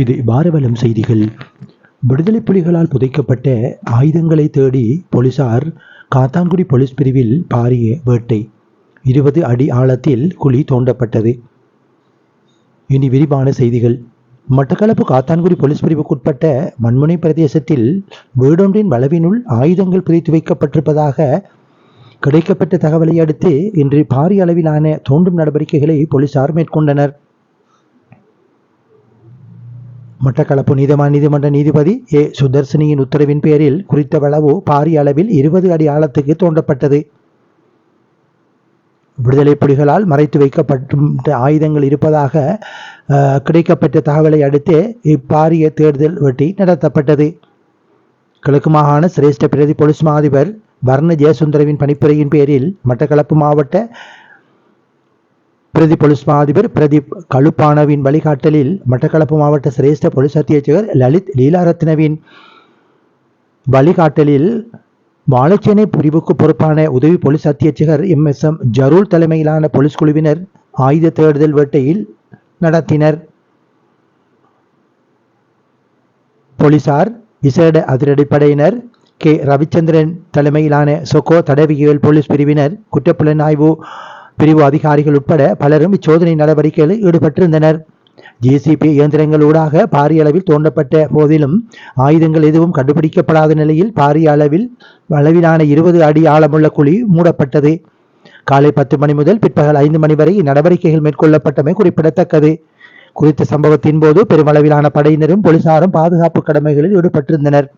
இது வாரவலம் செய்திகள். விடுதலை புலிகளால் புதைக்கப்பட்ட ஆயுதங்களை தேடி போலீசார் காத்தான்குடி போலீஸ் பிரிவில் பாரிய வேட்டை. 20 அடி ஆழத்தில் குழி தோண்டப்பட்டது. இனி விரிவான செய்திகள். மட்டக்களப்பு காத்தான்குடி போலீஸ் பிரிவுக்குட்பட்ட மண்முனை பிரதேசத்தில் வீடொன்றின் வளவினுள் ஆயுதங்கள் புதைத்து வைக்கப்பட்டிருப்பதாக கிடைக்கப்பட்ட தகவலை அடுத்து இன்று பாரிய அளவிலான தோண்டும் நடவடிக்கைகளை போலீசார் மேற்கொண்டனர். மட்டக்களப்பு நீதிமன்ற நீதிபதி ஏ சுதர்சனியின் உத்தரவின் பேரில் குறித்த வளவு பாரிய அளவில் 20 அடி ஆழத்துக்கு தோண்டப்பட்டது. விடுதலை புலிகளால் மறைத்து வைக்கப்பட்ட ஆயுதங்கள் இருப்பதாக கிடைக்கப்பட்ட தகவலை அடுத்து இப்பாரிய தேடுதல் வெட்டி நடத்தப்பட்டது. கிழக்கு மாகாண சிரேஷ்ட பிரதி போலீஸ் மா அதிபர் வர்ண ஜெயசுந்தரவின் பணிப்புரையின் பேரில் மட்டக்களப்பு மாவட்ட பிரதி போலீஸ் மா அதிபர் பிரதீப் கழுப்பானவின் வழிகாட்டலில் மட்டக்களப்பு மாவட்ட சிரேஷ்ட போலீஸ் அத்தியட்சகர் லலித் லீலாரத்னவின் வழிகாட்டலில் வாழைச்சேனை பிரிவுக்கு பொறுப்பான உதவி போலீஸ் அத்தியட்சகர் MSM ஜரூல் தலைமையிலான போலீஸ் குழுவினர் ஆயுத தேடுதல் வேட்டையில் நடத்தினர். போலீசார் விசேட அதிரடிப்படையினர் கே ரவிச்சந்திரன் தலைமையிலான சொக்கோ தடவியல் போலீஸ் பிரிவினர் குற்றப்புலனாய்வு பிரிவு அதிகாரிகள் உட்பட பலரும் இச்சோதனை நடவடிக்கைகளில் ஈடுபட்டிருந்தனர். JCP இயந்திரங்களூடாக பாரிய அளவில் தோண்டப்பட்ட போதிலும் ஆயுதங்கள் எதுவும் கண்டுபிடிக்கப்படாத நிலையில் பாரிய அளவிலான 20 அடி ஆழமுள்ள குழி மூடப்பட்டது. காலை 10 மணி முதல் பிற்பகல் 5 மணி வரை இந்நடவடிக்கைகள் மேற்கொள்ளப்பட்டமை குறிப்பிடத்தக்கது. குறித்த சம்பவத்தின் போது பெருமளவிலான படையினரும் போலீசாரும் பாதுகாப்பு கடமைகளில் ஈடுபட்டிருந்தனர்.